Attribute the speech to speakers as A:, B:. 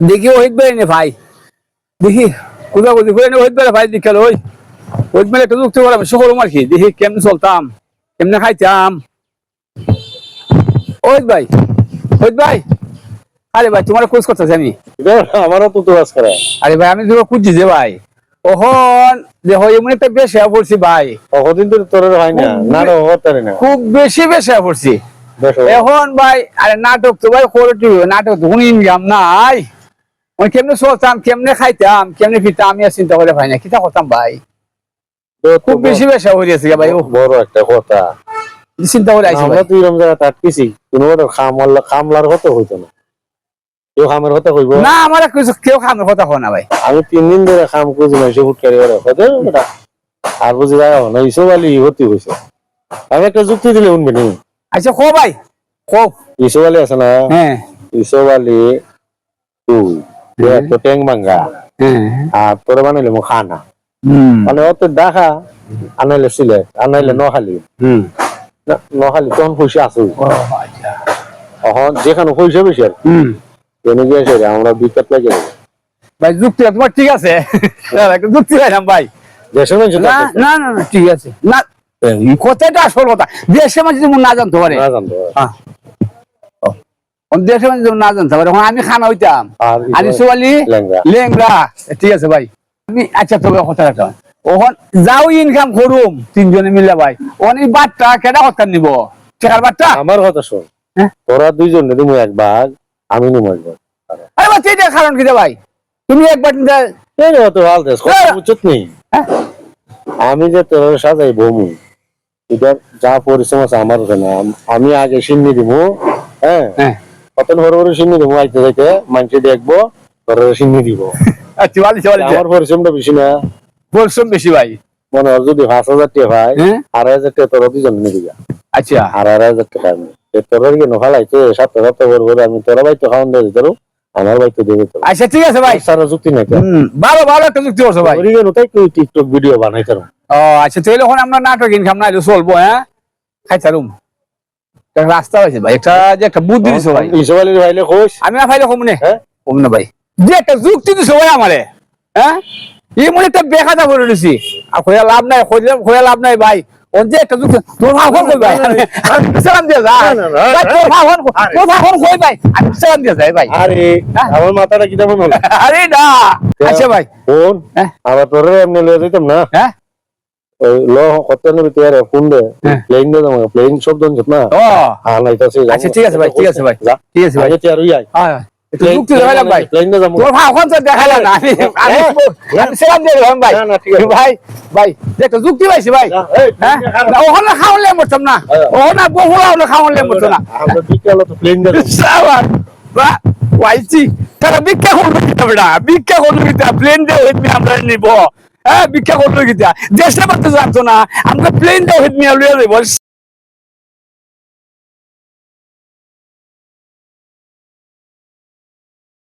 A: দেখি ওহিত বেড়ে নে ভাই দেখি কোথাও কোথাও করে ওহিত বেড়ে ভাই দেখে ওই ওহিত বেড়ে একটু যুক্তি করাম সকল আর কি দেখি কেমনে চলতাম কেমনে খাইতাম ওহিত ভাই আরে ভাই তোমার খোঁজ করতেছি আমি
B: আমারও তো তোয়াজ করে।
A: আরে ভাই আমি তোকে খুঁজছি যে ভাই ওহন যে হয় এমন একটা বেশ হয়ে পড়ছি ভাই
B: কতদিন ধরে তোর হয় না না রে হতে না
A: খুব বেশি বেশ হয়ে পড়ছি
B: বেশ
A: এখন ভাই আরে নাটক তো ভাই করে নাটক তো কোনো ইনকাম নাই ওই কেমনে চলতাম কেমনে খাইতাম কেমনে ফিরতাম আমি আর চিন্তা করে ভাই না কিতা করতাম ভাই খুব বেশি বেশ হয়ে গেছে ভাই ও
B: বড় একটা কথা
A: চিন্তা করে আইছি
B: আমরা
A: ভাই
B: তুই এরকম জায়গা তাটকিছি কোনো খামলার কথা হইতো না কেউ খামের কথা কইব
A: না আমার কিছু কেউ খামের কথা হয় না ভাই
B: আমি 3 দিন ধরে খাম খুঁজি না সে ফুটকারি ওরে কথা বেটা আর বুঝি যায় না ইসোবালি হতি হইছে আমি একটা যুক্তি দিলে উনবে নি
A: আচ্ছা কো ভাই কো
B: ইসোবালি আছে না
A: হ্যাঁ
B: ইসোবালি তুই তো ট্যাং ভাঙ্গা
A: হ্যাঁ
B: আর তোর বানাইলে মো খানা
A: হুম
B: মানে অত দেখা আনাইলে সিলেট আনাইলে নখালি
A: হুম
B: নখালি তখন পয়সা আছে
A: ও আচ্ছা
B: এখন যেখানে পয়সা বেশি আর
A: হুম
B: এনে গিয়েছে আমরা বিকেট লাগে
A: ভাই যুক্তি তোমার ঠিক আছে একটা যুক্তি পাইলাম ভাই
B: দেশের মানুষ
A: না না না না, ঠিক আছে না এই কথাটা আসল কথা দেশের মাঝে যেমন না জানতে পারে
B: না জানতো
A: হ্যাঁ দেশের মাঝে যেমন না জানতে পারে এখন আমি খানা হইতাম
B: আর
A: আমি সোয়ালি
B: লেঙ্গা
A: লেংরা ঠিক আছে ভাই আমি আচ্ছা তবে কথা রাখা ওখান যাও ইনকাম করুম তিনজনে মিলে ভাই অনেক বাট্টা কেটা কথা নিব চেকার বাট্টা
B: আমার কথা শোন
A: হ্যাঁ?
B: তোরা দুইজন তুমি এক ভাগ আমি নিম এক ভাগ
A: আরে ভাই সেইটা কারণ কি রে ভাই তুমি একবার
B: এই রে অত হাল দেশ কথা উচিত নেই
A: হ্যাঁ?
B: আমি যে তোর সাজাই বমু এটা যা পরিশ্রম আছে আমার ওখানে আমি আগে সিন্নি দিব হ্যাঁ
A: হ্যাঁ
B: কত বড় বড় সিন্নি দিব আইতে যাইতে মানুষ দেখবো তোর সিন্নি দিব
A: আচ্ছা বালি চালি
B: আমার পরিশ্রমটা বেশি না
A: পরিশ্রম বেশি ভাই
B: মনে হয় যদি 5,000 টাকা হয়
A: হ্যাঁ
B: 2,500 টাকা তোর দুজন নিবি
A: আচ্ছা
B: 2,500 টাকা আমি তোর কেন ফালাইতে 7 বড় আমি তোর ভাই তো খাওয়ান দিয়ে তোর আমার ভাই তো দেবে তোর
A: আচ্ছা ঠিক আছে ভাই
B: সারা যুক্তি নাই
A: ভালো ভালো একটা যুক্তি করছো ভাই
B: তাই তুই টিকটক ভিডিও বানাই তোর
A: ও আচ্ছা তাহলে এখন আমরা নাটক ইনকাম না হলে চলবো হ্যাঁ খাইতারুম রাস্তা হয়েছে ভাই একটা যে একটা বুদ্ধি দিছো ভাই
B: ইসবালির ভাইলে কোষ
A: আমি না ভাইলে কমনে
B: হ্যাঁ
A: কমনে ভাই যে একটা যুক্তি দিছো ভাই আমারে হ্যাঁ এই মনে একটা বেখাতা করে দিছি আর কইয়া লাভ নাই কইয়া লাভ নাই ভাই ওন যে একটা যুক্তি তোর ভাগন কই ভাই সালাম দিয়ে যা তোর ভাগন কই ভাই আমি সালাম দিয়ে যাই ভাই
B: আরে আমার মাথাটা কি তেমন হলো
A: আরে না আচ্ছা ভাই
B: ফোন
A: হ্যাঁ
B: আবার তোরে এমনি লয়ে যাইতাম না
A: হ্যাঁ
B: ওই লো কত নেবে তুই আর ফোন দে প্লেন দে যাবো প্লেন শব্দ হচ্ছে না
A: ও
B: আনাইতাছে
A: আচ্ছা ঠিক আছে ভাই ঠিক আছে ভাই ঠিক আছে ভাই
B: আগে তুই আর ওই আয়
A: হ্যাঁ একটু যুক্তি দেখাইলাম ভাই
B: প্লেন দে যাবো
A: তোর ভাগন তো দেখাইলাম না আমি সালাম দিয়ে দিলাম ভাই
B: না না ঠিক আছে
A: ভাই ভাই একটা যুক্তি পাইছি ভাই হ্যাঁ না ওখানে খাওয়ালে মরতাম না ওখানে বহুলা হলে খাওয়ালে মরতো না
B: আমরা বিকালে তো প্লেন দে
A: সাবান বা ওয়াইছি তারা ভিক্ষা করলো কিতা বেটা ভিক্ষা করলো কিতা প্লেন দিয়ে হইত আমরা নিব হ্যাঁ ভিক্ষা করলো কিতা দেশে বাড়তে জানতো না আমরা প্লেন দিয়ে হইত নিয়ে লইয়া যাইব